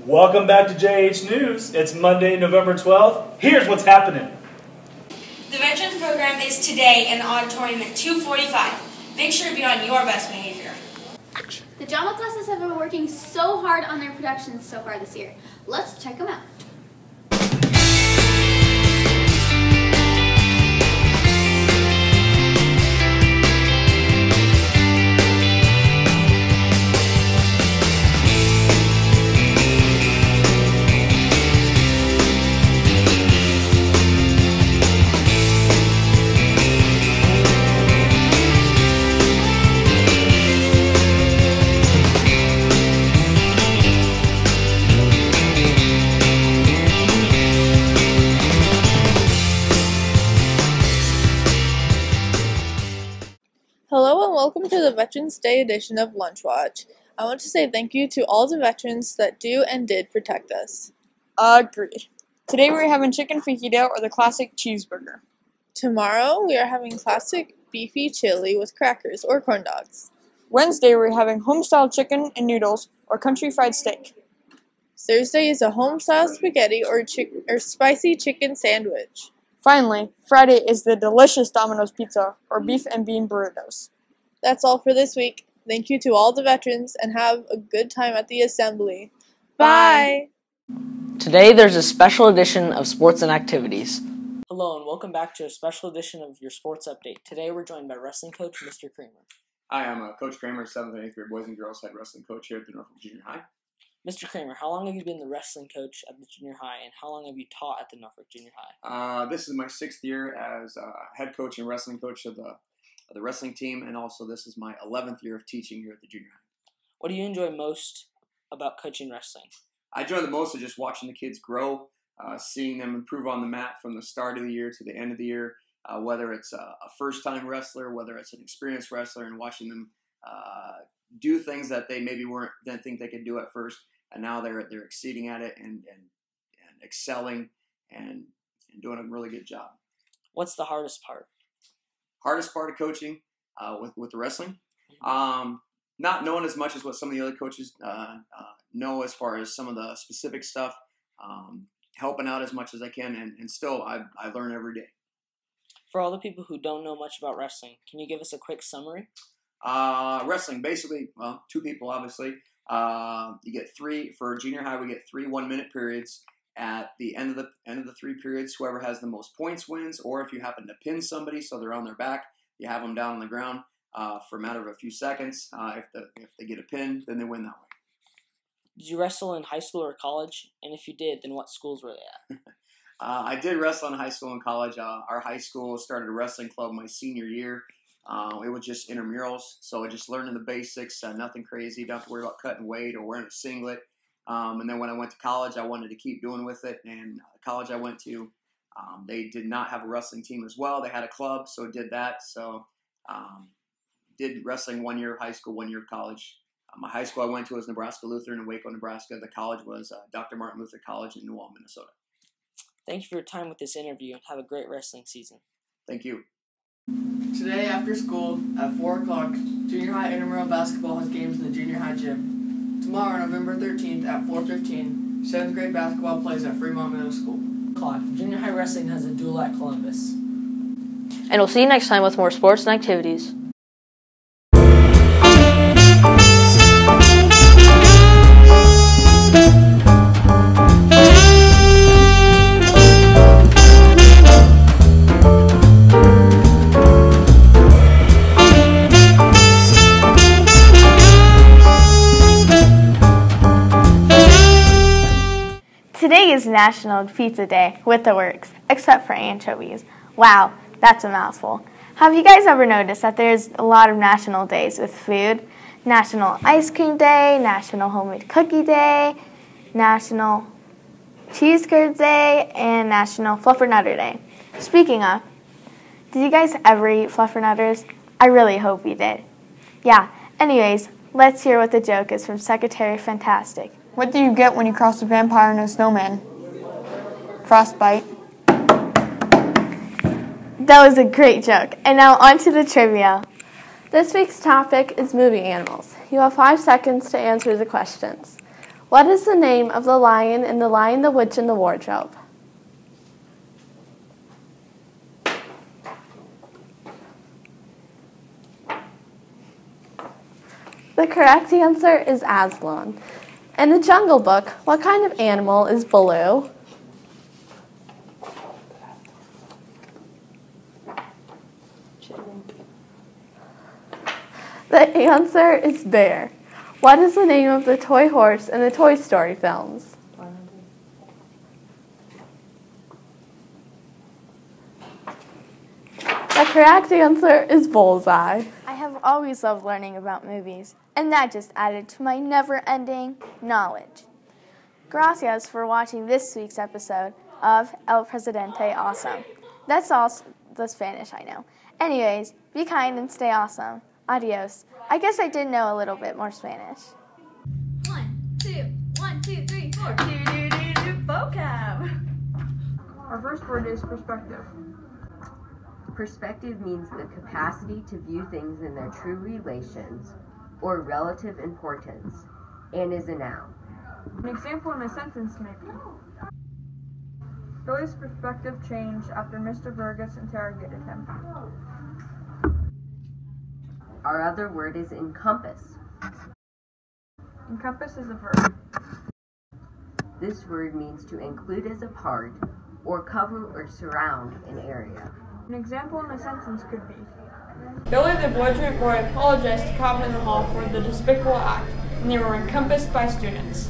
Welcome back to JH News. It's Monday, November 12th. Here's what's happening. The Veterans Program is today in the auditorium at 2:45. Make sure to be on your best behavior. The drama classes have been working so hard on their productions so far this year. Let's check them out. Hello and welcome to the Veterans Day edition of Lunch Watch. I want to say thank you to all the veterans that do and did protect us. Agreed. Today we're having chicken fajita or the classic cheeseburger. Tomorrow we are having classic beefy chili with crackers or corn dogs. Wednesday we're having home-style chicken and noodles or country fried steak. Thursday is a home-style spaghetti or spicy chicken sandwich. Finally, Friday is the delicious Domino's pizza or beef and bean burritos. That's all for this week. Thank you to all the veterans and have a good time at the assembly. Bye! Today there's a special edition of Sports and Activities. Hello and welcome back to a special edition of your Sports Update. Today we're joined by wrestling coach Mr. Kramer. Hi, I'm Coach Kramer, 7th and 8th grade boys and girls head wrestling coach here at the Norfolk Junior High. Mr. Kramer, how long have you been the wrestling coach at the junior high, and how long have you taught at the Norfolk Junior High? This is my 6th year as head coach and wrestling coach of the wrestling team, and also this is my 11th year of teaching here at the junior high. What do you enjoy most about coaching wrestling? I enjoy the most of just watching the kids grow, seeing them improve on the mat from the start of the year to the end of the year, whether it's a first-time wrestler, whether it's an experienced wrestler, and watching them do things that they maybe didn't think they could do at first, and now they're exceeding at it and excelling and doing a really good job. What's the hardest part? Hardest part of coaching with the wrestling? Not knowing as much as what some of the other coaches know as far as some of the specific stuff, helping out as much as I can, and still I learn every day. For all the people who don't know much about wrestling, can you give us a quick summary? Wrestling, basically, well, two people, obviously. You get three, for junior high, we get 3 1-minute periods. At the end of the 3 periods, whoever has the most points wins, or if you happen to pin somebody so they're on their back, you have them down on the ground for a matter of a few seconds. If they get a pin, then they win that way. Did you wrestle in high school or college? And if you did, then what schools were they at? I did wrestle in high school and college. Our high school started a wrestling club my senior year. It was just intramurals, so just learning the basics, nothing crazy, don't have to worry about cutting weight or wearing a singlet. And then when I went to college, I wanted to keep doing with it, and the college I went to, they did not have a wrestling team as well. They had a club, so did that. So did wrestling 1 year of high school, 1 year of college. My high school I went to was Nebraska Lutheran in Waco, Nebraska. The college was Dr. Martin Luther College in New Ulm, Minnesota. Thank you for your time with this interview, and have a great wrestling season. Thank you. Today after school at 4 o'clock, junior high intramural basketball has games in the junior high gym. Tomorrow, November 13th at 4:15, 7th grade basketball plays at Fremont Middle School. Junior high wrestling has a duel at Columbus. And we'll see you next time with more sports and activities. Today is National Pizza Day with the works, except for anchovies. Wow, that's a mouthful. Have you guys ever noticed that there's a lot of national days with food? National Ice Cream Day, National Homemade Cookie Day, National Cheese Curds Day, and National Fluffernutter Day. Speaking of, did you guys ever eat Fluffernutters? I really hope you did. Yeah, anyways, let's hear what the joke is from Secretary Fantastic. What do you get when you cross a vampire and a snowman? Frostbite. That was a great joke. And now on to the trivia. This week's topic is movie animals. You have 5 seconds to answer the questions. What is the name of the lion in The Lion, the Witch, and the Wardrobe? The correct answer is Aslan. In the Jungle Book, what kind of animal is Baloo? The answer is bear. What is the name of the toy horse in the Toy Story films? The correct answer is Bullseye. I have always loved learning about movies, and that just added to my never-ending knowledge. Gracias for watching this week's episode of El Presidente Awesome. That's all the Spanish I know. Anyways, be kind and stay awesome. Adios. I guess I did know a little bit more Spanish. 1, 2, 1, 2, 3, 4. Vocab. Our first word is perspective. Perspective means the capacity to view things in their true relations or relative importance, and is a noun. An example in a sentence may be: Billy's perspective changed after Mr. Burgess interrogated him. Our other word is encompass. Encompass is a verb. This word means to include as a part or cover or surround an area. An example in a sentence could be: Billy the belligerent boy apologized to Cobb in the hall for the despicable act, and they were encompassed by students.